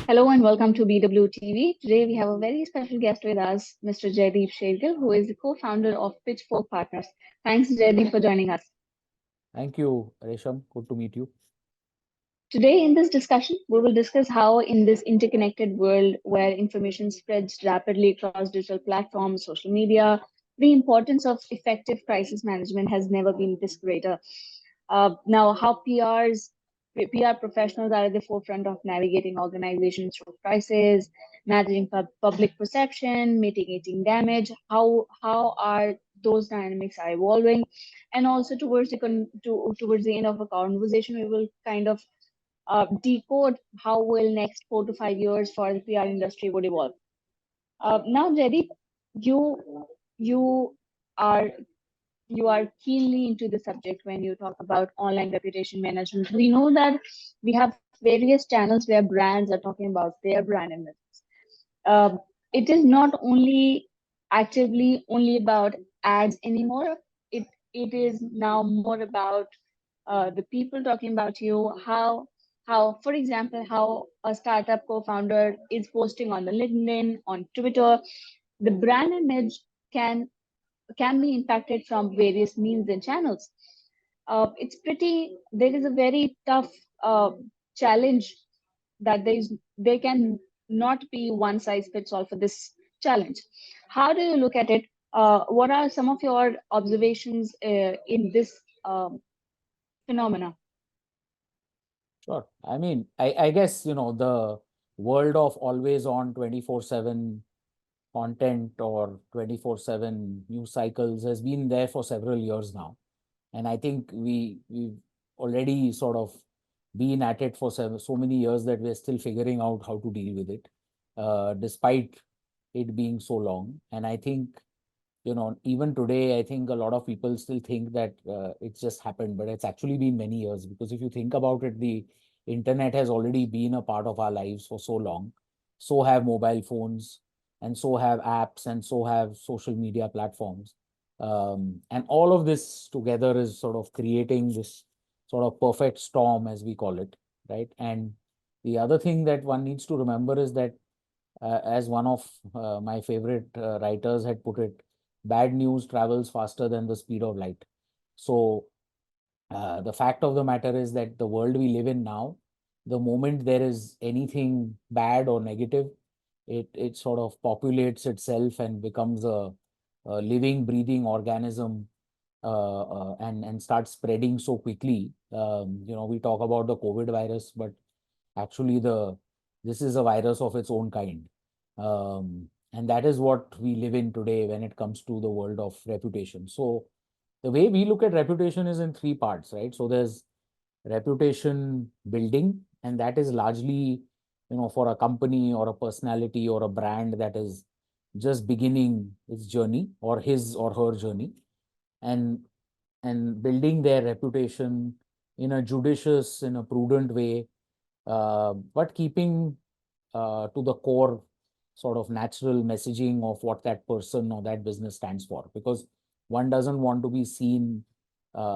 Hello and welcome to BWTV. Today we have a very special guest with us, Mr. Jaideep Shergill, who is the co-founder of Pitchfork Partners. Thanks, Jaideep, for joining us. Thank you, Resham. Good to meet you. Today in this discussion, we will discuss how in this interconnected world where information spreads rapidly across digital platforms, social media, the importance of effective crisis management has never been this greater. Now, how PR professionals are at the forefront of navigating organizations through crisis, managing public perception, mitigating damage. How are those dynamics are evolving, and also towards the end of a conversation, we will kind of decode how will next 4 to 5 years for the PR industry would evolve. Now, Jaideep, you you are you are keenly into the subject when you talk about online reputation management. We know that we have various channels where brands are talking about their brand images. Uh, it is not only actively only about ads anymore. It is now more about the people talking about you. How, for example, how a startup co-founder is posting on the LinkedIn, on Twitter. The brand image can can be impacted from various means and channels. There is a very tough challenge that there can not be one size fits all for this challenge. How do you look at it? What are some of your observations in this phenomena? Sure. I mean, I guess, the world of always on 24/7 content or 24/7 news cycles has been there for several years now. And I think we've already sort of been at it for so many years that we're still figuring out how to deal with it, despite it being so long. And I think, even today, I think a lot of people still think that it's just happened, but it's actually been many years. Because if you think about it, the internet has already been a part of our lives for so long. So have mobile phones, and so have apps, and so have social media platforms. And all of this together is sort of creating this sort of perfect storm, as we call it, right? And the other thing that one needs to remember is that, as one of my favorite writers had put it, bad news travels faster than the speed of light. So the fact of the matter is that the world we live in now, the moment there is anything bad or negative, it sort of populates itself and becomes a living, breathing organism, and starts spreading so quickly. We talk about the COVID virus, but actually this is a virus of its own kind. And that is what we live in today when it comes to the world of reputation. So the way we look at reputation is in three parts, right? So there's reputation building, and that is largely, for a company or a personality or a brand that is just beginning its journey or his or her journey, and building their reputation in a judicious, in a prudent way, but keeping to the core sort of natural messaging of what that person or that business stands for, because one doesn't want to be seen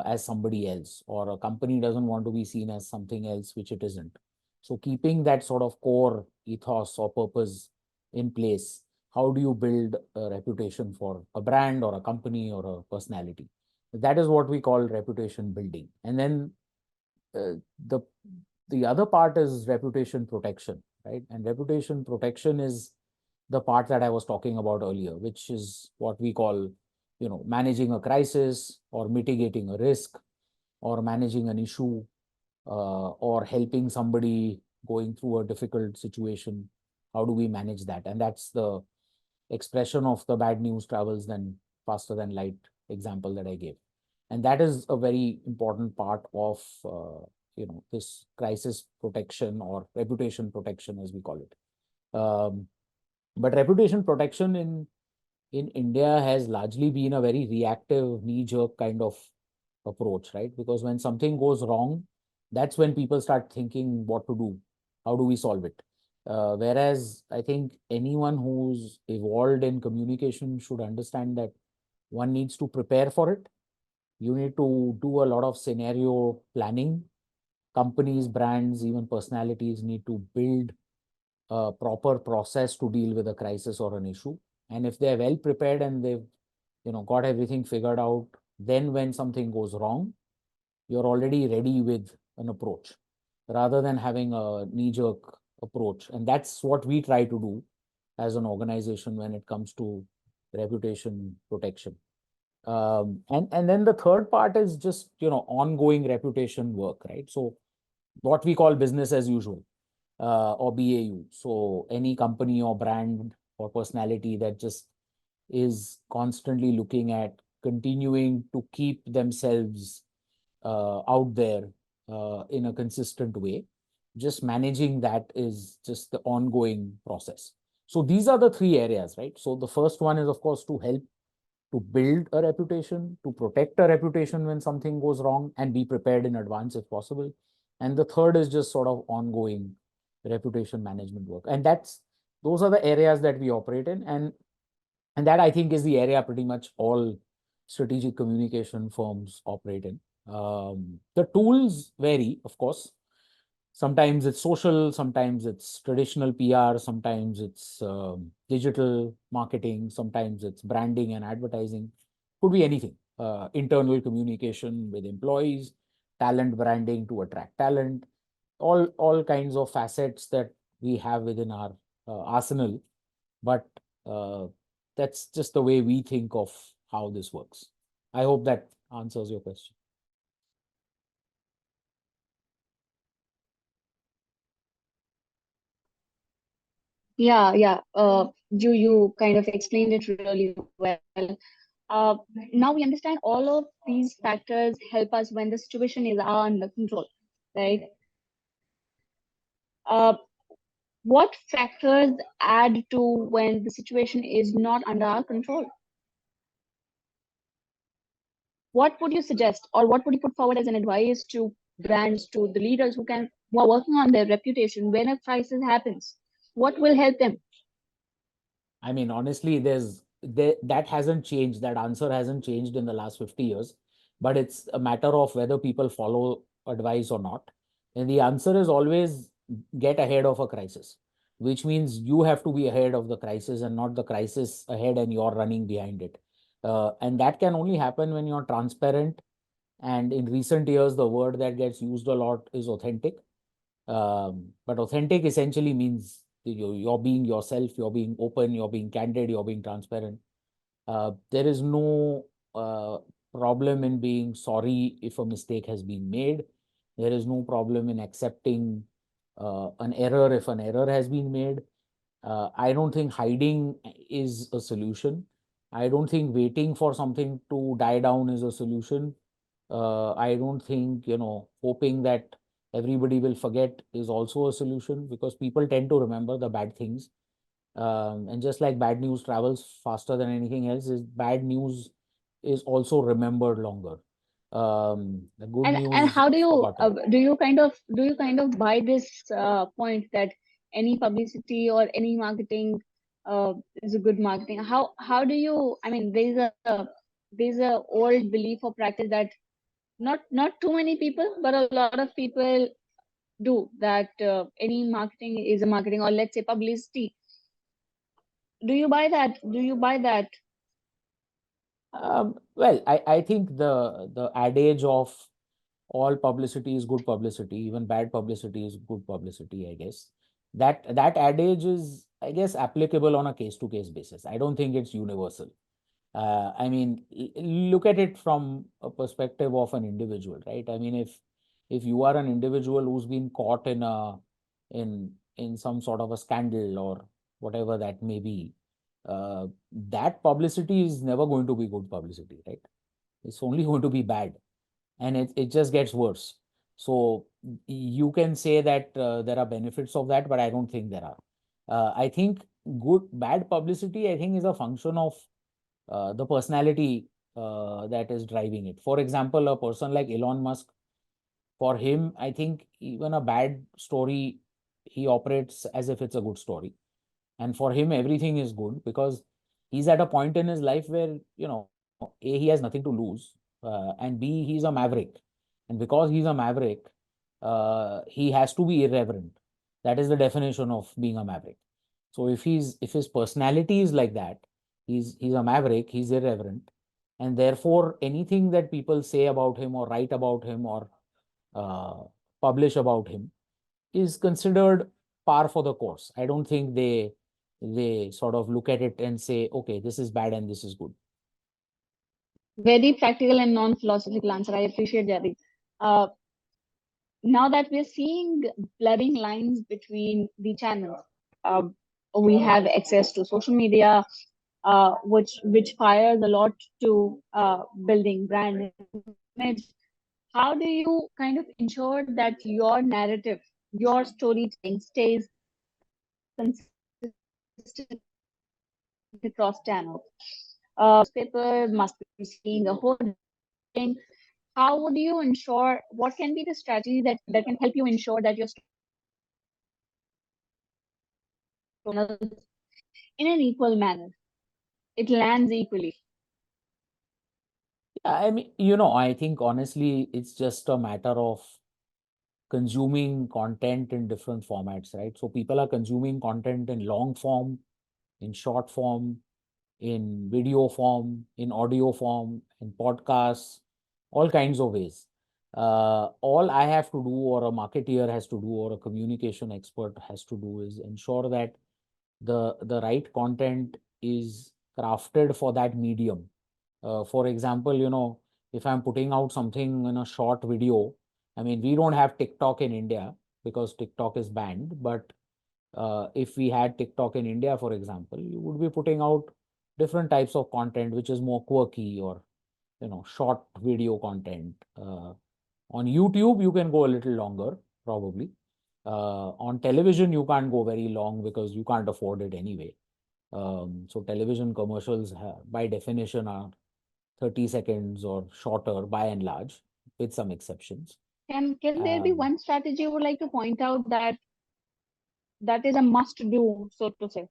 as somebody else, or a company doesn't want to be seen as something else which it isn't. So keeping that sort of core ethos or purpose in place, how do you build a reputation for a brand or a company or a personality? That is what we call reputation building. And then uh, the the other part is reputation protection, right? And reputation protection is the part that I was talking about earlier, which is what we call, managing a crisis or mitigating a risk or managing an issue, or helping somebody going through a difficult situation. How do we manage that? And that's the expression of the bad news travels then faster than light example that I gave. And that is a very important part of this crisis protection or reputation protection, as we call it. But reputation protection in India has largely been a very reactive, knee-jerk kind of approach, right? Because when something goes wrong, that's when people start thinking what to do, how do we solve it. Whereas I think anyone who's evolved in communication should understand that one needs to prepare for it. You need to do a lot of scenario planning. companies, brands, even personalities need to build a proper process to deal with a crisis or an issue. And if they're well prepared and they've, got everything figured out, then when something goes wrong, you're already ready with an approach rather than having a knee-jerk approach. And that's what we try to do as an organization when it comes to reputation protection. And then the third part is just, ongoing reputation work, right? So what we call business as usual, or BAU. So any company or brand or personality that just is constantly looking at continuing to keep themselves out there in a consistent way. Just managing that is just the ongoing process. So these are the three areas, right? So the first one is, of course, to help to build a reputation, to protect a reputation when something goes wrong, and be prepared in advance if possible. And the third is just sort of ongoing reputation management work. And those are the areas that we operate in. And that, I think, is the area pretty much all strategic communication firms operate in. The tools vary, of course. Sometimes it's social, sometimes it's traditional PR, sometimes it's digital marketing, sometimes it's branding and advertising. Could be anything. Internal communication with employees, talent branding to attract talent, all kinds of facets that we have within our arsenal. But uh, that's just the way we think of how this works. I hope that answers your question. Yeah. You kind of explained it really well. Uh, Now we understand all of these factors help us when the situation is under control, right? Uh, what factors add to when the situation is not under our control? What would you suggest, or what would you put forward as an advice to brands, to the leaders who are working on their reputation when a crisis happens? What will help them? I mean, honestly, that hasn't changed. That answer hasn't changed in the last 50 years, but it's a matter of whether people follow advice or not. And the answer is always get ahead of a crisis, which means you have to be ahead of the crisis and not the crisis ahead and you're running behind it. And that can only happen when you're transparent. And in recent years, the word that gets used a lot is authentic. But authentic essentially means you're being yourself, you're being open, you're being candid, you're being transparent. There is no problem in being sorry if a mistake has been made. There is no problem in accepting an error if an error has been made. I don't think hiding is a solution. I don't think waiting for something to die down is a solution. I don't think, hoping that everybody will forget is also a solution, because people tend to remember the bad things. And just like bad news travels faster than anything else, is bad news is also remembered longer. The good And news how is forgotten. do you kind of buy this point that any publicity or any marketing is a good marketing? How do you? I mean, there's a old belief or practice that not too many people, but a lot of people do that. Any marketing is a marketing, or let's say publicity. Do you buy that? Do you buy that? Well, I think the adage of all publicity is good publicity, even bad publicity is good publicity, I guess. That adage is, I guess, applicable on a case-to-case basis. I don't think it's universal. I mean, look at it from a perspective of an individual, right? I mean, if you are an individual who's been caught in some sort of a scandal or whatever that may be, that publicity is never going to be good publicity, right? It's only going to be bad, and it just gets worse. So you can say that there are benefits of that, but I don't think there are. I think bad publicity, I think, is a function of the personality that is driving it. For example, a person like Elon Musk, for him, I think even a bad story, he operates as if it's a good story. And for him, everything is good because he's at a point in his life where, A, he has nothing to lose, and B, he's a maverick. And because he's a maverick, he has to be irreverent. That is the definition of being a maverick. So if his personality is like that, he's a maverick, he's irreverent, and therefore anything that people say about him or write about him or uh, publish about him is considered par for the course. I don't think they sort of look at it and say, okay, this is bad and this is good. Very practical and non-philosophical answer. I appreciate that. Uh, Now that we're seeing blurring lines between the channels, uh, we have access to social media, which fires a lot to building brand image. How do you kind of ensure that your narrative, your storytelling stays consistent across channels? Newspaper must be seeing a whole thing. How would you ensure? What can be the strategy that can help you ensure that your storytelling channels in an equal manner? It lands equally. I mean, I think honestly, it's just a matter of consuming content in different formats, right? So people are consuming content in long form, in short form, in video form, in audio form, in podcasts, all kinds of ways. All I have to do, or a marketeer has to do, or a communication expert has to do is ensure that the right content is crafted for that medium. For example, if I'm putting out something in a short video, I mean, we don't have TikTok in India because TikTok is banned. But if we had TikTok in India, for example, you would be putting out different types of content, which is more quirky or, short video content. On YouTube, you can go a little longer, probably. On television, you can't go very long because you can't afford it anyway. So television commercials, by definition, are 30 seconds or shorter by and large, with some exceptions. Can there be Um, one strategy you would like to point out that is a must do, so to say?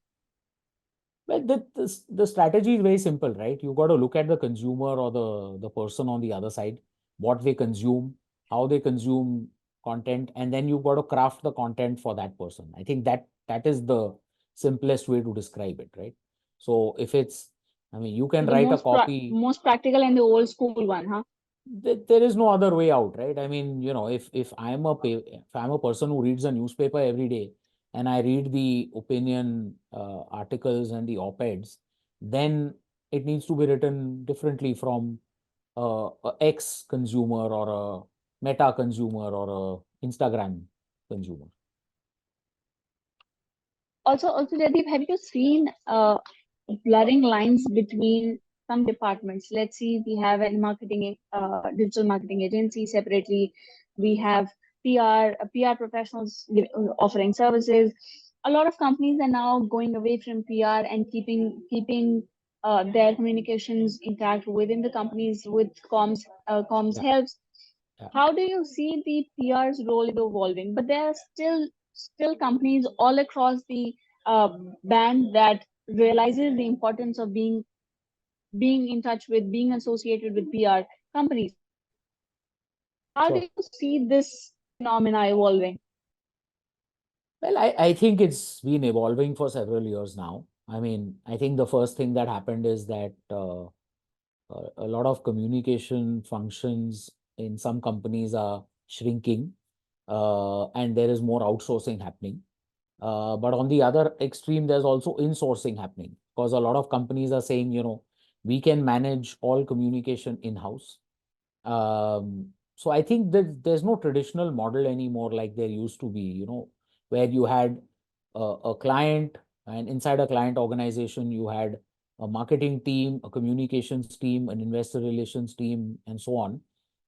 Well, the strategy is very simple, right? You got to look at the consumer or the person on the other side, what they consume, how they consume content, and then you've got to craft the content for that person. I think that is the simplest way to describe it, right? So if it's, I mean, you can So the write a copy. most practical and the old school one, huh? There is no other way out, right? I mean, if I'm a person who reads a newspaper every day and I read the opinion articles and the op-eds, then it needs to be written differently from a ex consumer or a meta consumer or a Instagram consumer. Also, Jaideep, have you seen blurring lines between some departments? Let's see, we have a digital marketing agency separately. We have PR professionals offering services. A lot of companies are now going away from PR and keeping their communications intact within the companies with comms Yeah, helps. yeah. How do you see the PR's role evolving? But there are still companies all across the band that realizes the importance of being in touch with, being associated with PR companies. How do Sure. you see this phenomena evolving? Well, I think it's been evolving for several years now. I mean, I think the first thing that happened is that a lot of communication functions in some companies are shrinking, and there is more outsourcing happening. But on the other extreme, there's also insourcing happening because a lot of companies are saying, we can manage all communication in-house. So I think that there's no traditional model anymore like there used to be, where you had a client, and inside a client organization, you had a marketing team, a communications team, an investor relations team, and so on.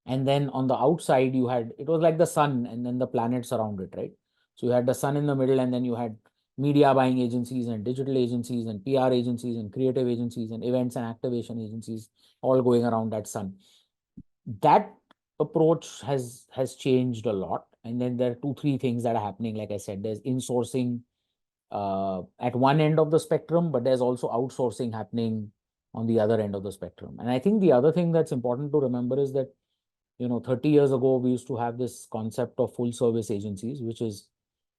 And then on the outside, it was like the sun and then the planets around it, right? So you had the sun in the middle, and then you had media buying agencies and digital agencies and PR agencies and creative agencies and events and activation agencies all going around that sun. That approach has changed a lot. And then there are two, three things that are happening. Like I said, there's insourcing at one end of the spectrum, but there's also outsourcing happening on the other end of the spectrum. And I think the other thing that's important to remember is that 30 years ago, we used to have this concept of full service agencies, which is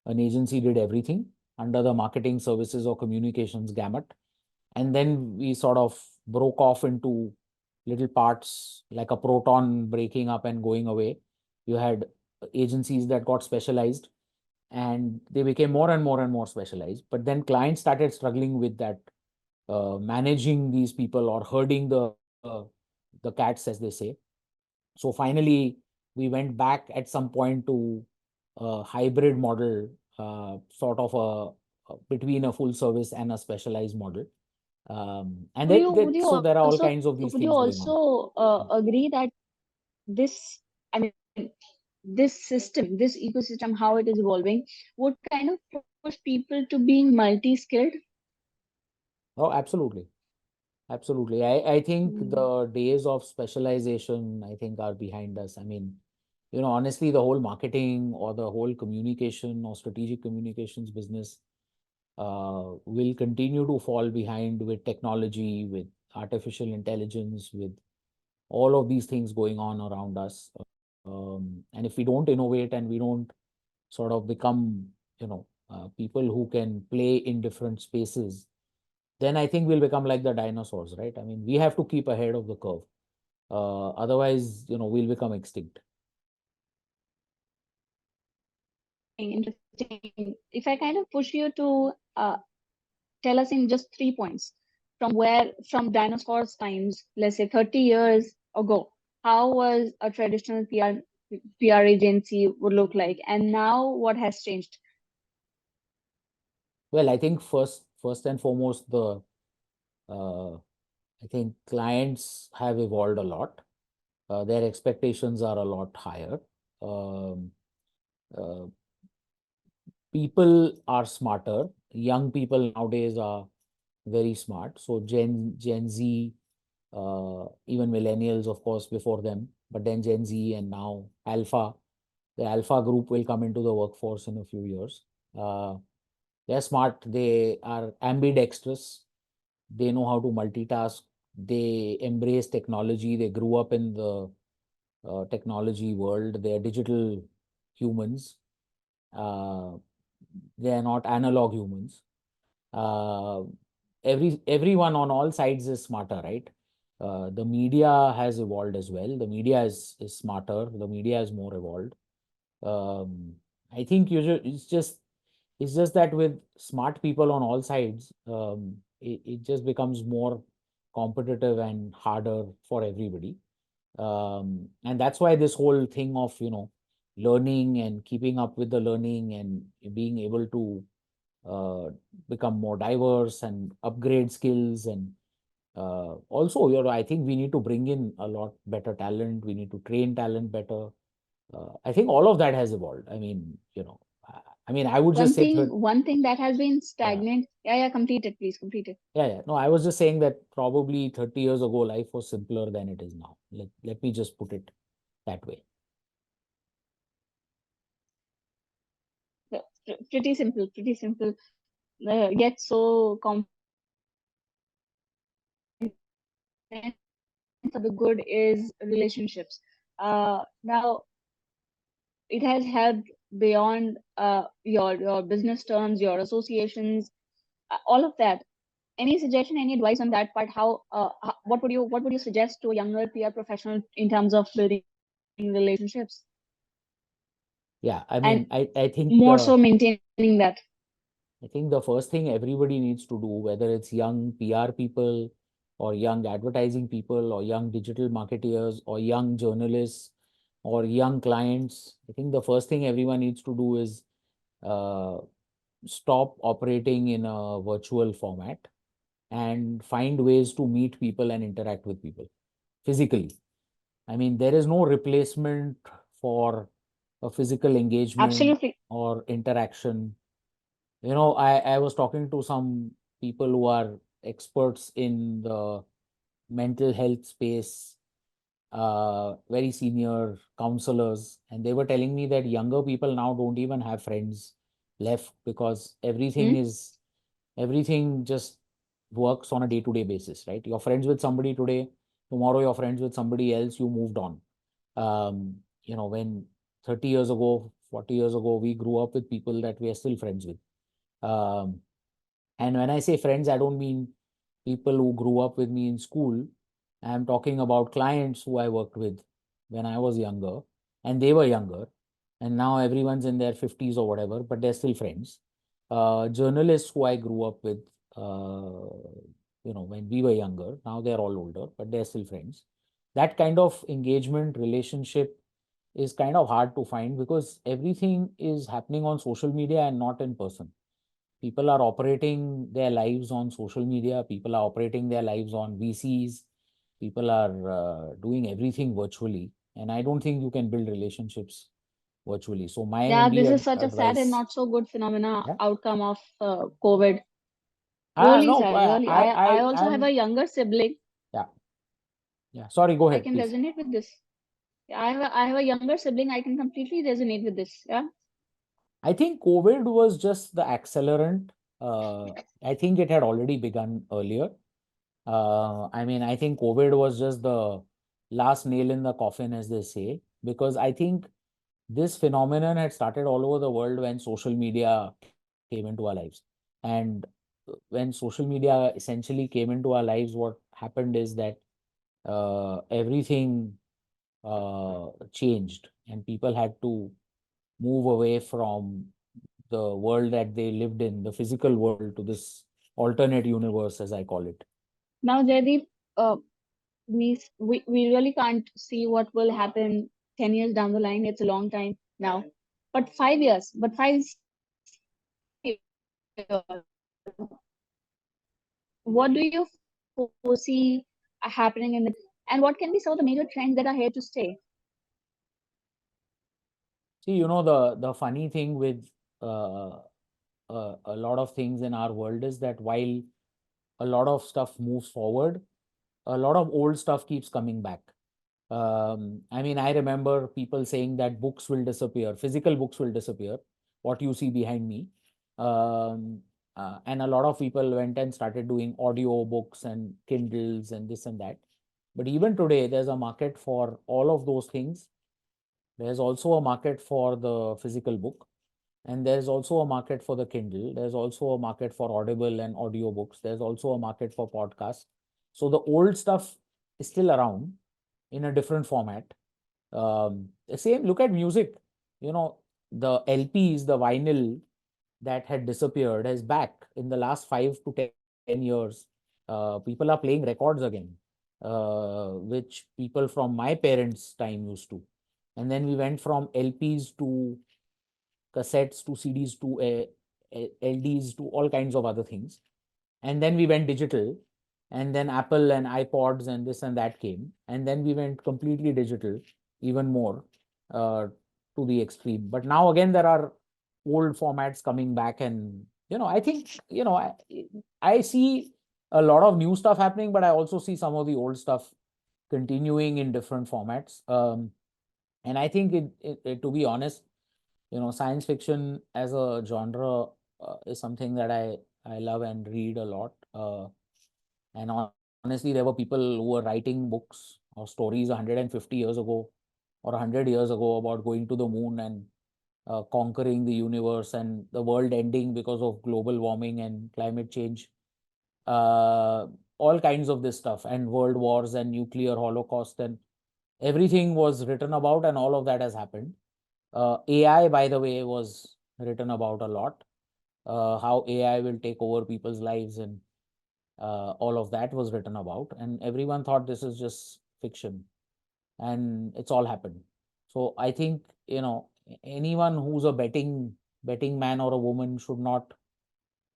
an agency did everything under the marketing services or communications gamut. And then we sort of broke off into little parts like a proton breaking up and going away. You had agencies that got specialized and they became more and more and more specialized. But then clients started struggling with that, managing these people or herding the cats, as they say. So finally, we went back at some point to a hybrid model, sort of between a full service and a specialized model. And so there are all kinds of these Would you things going on. also agree that this, I mean, this system, this ecosystem, how it is evolving, would kind of push people to being multi-skilled? Oh, absolutely. Absolutely. I think Mm. the days of specialization, I think, are behind us. I mean, honestly, the whole marketing or the whole communication or strategic communications business will continue to fall behind with technology, with artificial intelligence, with all of these things going on around us. And if we don't innovate and we don't sort of become, people who can play in different spaces, then I think we'll become like the dinosaurs, right? I mean, we have to keep ahead of the curve. Otherwise, we'll become extinct. Interesting. If I kind of push you to tell us in just 3 points from dinosaurs times, let's say 30 years ago, how was a traditional PR agency would look like, and now what has changed? Well, I think first and foremost, uh, I think clients have evolved a lot. Their expectations are a lot higher. Um, uh, People are smarter. Young people nowadays are very smart. So Gen Z, even millennials, of course, before them, but then Gen Z and now Alpha. The Alpha group will come into the workforce in a few years. Uh, they're smart. They are ambidextrous. They know how to multitask. They embrace technology. They grew up in the technology world. They're digital humans. Uh, they are not analog humans. Uh, everyone on all sides is smarter, right? The media has evolved as well. The media is smarter. The media is more evolved. Um, I think it's just that with smart people on all sides, it just becomes more competitive and harder for everybody. And that's why this whole thing of learning and keeping up with the learning and being able to uh, become more diverse and upgrade skills and also I think we need to bring in a lot better talent. We need to train talent better. I think all of that has evolved. I mean, I would just say that, One thing that has been yeah, stagnant. Yeah, complete it, please complete it. yeah, yeah. No, I was just saying that probably 30 years ago, life was simpler than it is now. Let me just put it that way. So, pretty simple, pretty simple. Yet so comprehensive. For the good is relationships. Now it has helped beyond your business terms, your associations, all of that. Any suggestion, any advice on that part? What would you suggest to a younger PR professional in terms of building relationships Yeah, I and mean, I think more the so maintaining that? I think the first thing everybody needs to do, whether it's young PR people or young advertising people or young digital marketeers or young journalists or young clients, I think the first thing everyone needs to do is uh, stop operating in a virtual format and find ways to meet people and interact with people physically. I mean, there is no replacement for a physical engagement Absolutely. or interaction. I was talking to some people who are experts in the mental health space, very senior counselors, and they were telling me that younger people now don't even have friends left because Hmm? everything just works on a day-to-day basis, right? You're friends with somebody today, tomorrow you're friends with somebody else, you moved on. When 30 years ago, 40 years ago, we grew up with people that we are still friends with. Um, and when I say friends, I don't mean people who grew up with me in school. I'm talking about clients who I worked with when I was younger and they were younger. And now everyone's in their 50s or whatever, but they're still friends. Journalists who I grew up with, when we were younger, now they're all older, but they're still friends. That kind of engagement, relationship is kind of hard to find because everything is happening on social media and not in person. People are operating their lives on social media. People are operating their lives on VCs. People are doing everything virtually. And I don't think you can build relationships virtually. So my Yeah, only this is such a sad and advice, not so good phenomena yeah. outcome of COVID. Really No, sad, really. I also have a I'm, younger sibling. yeah, yeah. Sorry, go I ahead, can please. resonate with this. Yeah, I have a younger sibling. I can completely resonate with this. Yeah. I think COVID was just the accelerant. Uh, I think it had already begun earlier. I think COVID was just the last nail in the coffin, as they say, because I think this phenomenon had started all over the world when social media came into our lives. And when social media essentially came into our lives, what happened is that everything changed and people had to move away from the world that they lived in, the physical world, to this alternate universe, as I call it. Now, Jaideep, uh, we really can't see what will happen 10 years down the line. It's a long time now. But 5 years, but 5 years, what do you foresee happening in the, and what can be some of the major trends that are here to stay? See, the funny thing with uh, a lot of things in our world is that while a lot of stuff moves forward, a lot of old stuff keeps coming back. I remember people saying that books will disappear, physical books will disappear, what you see behind me. Um, and a lot of people went and started doing audio books and Kindles and this and that. But even today, there's a market for all of those things. There's also a market for the physical book, and there's also a market for the Kindle. There's also a market for Audible and audiobooks. There's also a market for podcasts. So the old stuff is still around in a different format. The same, look at music. You know, the LPs, the vinyl that had disappeared is back in the last 5 to 10 years. People are playing records again, which people from my parents' time used to. And then we went from LPs to cassettes to CDs to LDs to all kinds of other things. And then we went digital, and then Apple and iPods and this and that came. And then we went completely digital, even more uh, to the extreme. But now again, there are old formats coming back. And, I think, I see a lot of new stuff happening, but I also see some of the old stuff continuing in different formats. And I think, to be honest, science fiction as a genre is something that I love and read a lot. And honestly, there were people who were writing books or stories 150 years ago or 100 years ago about going to the moon and conquering the universe and the world ending because of global warming and climate change. Uh, all kinds of this stuff, and world wars and nuclear holocaust, and everything was written about, and all of that has happened. AI, by the way, was written about a lot. How AI will take over people's lives, and all of that was written about. And everyone thought this is just fiction, and it's all happened. So I think, anyone who's a betting man or a woman should not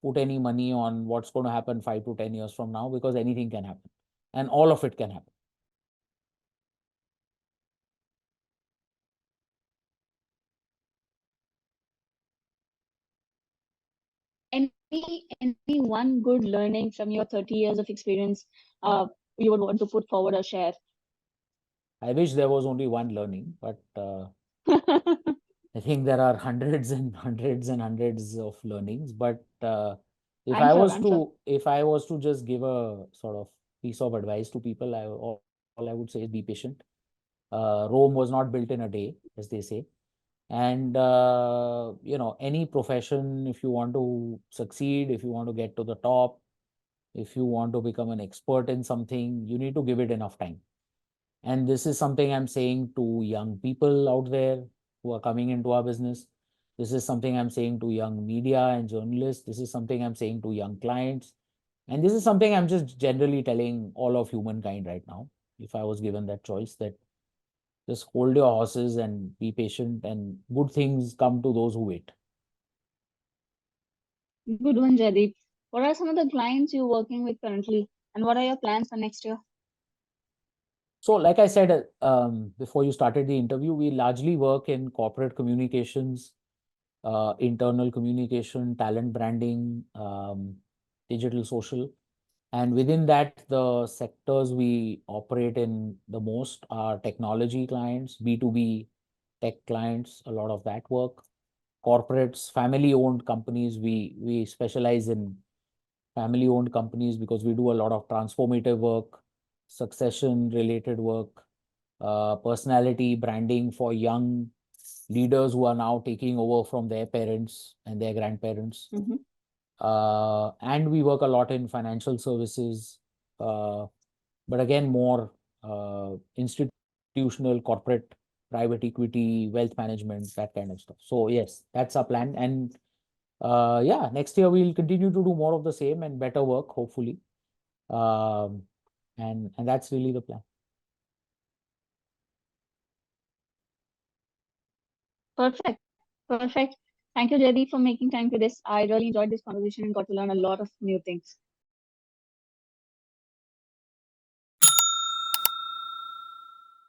put any money on what's going to happen 5 to 10 years from now, because anything can happen, and all of it can happen. Any one good learning from your 30 years of experience you would want to put forward or share? I wish there was only one learning, but I think there are hundreds and hundreds and hundreds of learnings. But if I'm I sure, was I'm sure. to if I was to just give a sort of piece of advice to people, all I would say is be patient. Rome was not built in a day, as they say. And any profession, if you want to succeed, if you want to get to the top, if you want to become an expert in something, you need to give it enough time. And this is something I'm saying to young people out there who are coming into our business. This is something I'm saying to young media and journalists. This is something I'm saying to young clients. And this is something I'm just generally telling all of humankind right now. If I was given that choice, that just hold your horses and be patient, and good things come to those who wait. Good one, Jaideep. What are some of the clients you're working with currently, and what are your plans for next year? So, like I said before you started the interview, we largely work in corporate communications, internal communication, talent branding, digital social. And within that, the sectors we operate in the most are technology clients, B2B tech clients, a lot of that work. Corporates, family-owned companies, we specialize in family-owned companies because we do a lot of transformative work, succession-related work, personality branding for young leaders who are now taking over from their parents and their grandparents. Mm-hmm. And we work a lot in financial services, uh, but again, more institutional, corporate, private equity, wealth management, that kind of stuff. So yes, that's our plan. And yeah, next year we'll continue to do more of the same and better work, hopefully. Um, and that's really the plan. Perfect. Perfect. Thank you, Jaideep, for making time for this. I really enjoyed this conversation and got to learn a lot of new things.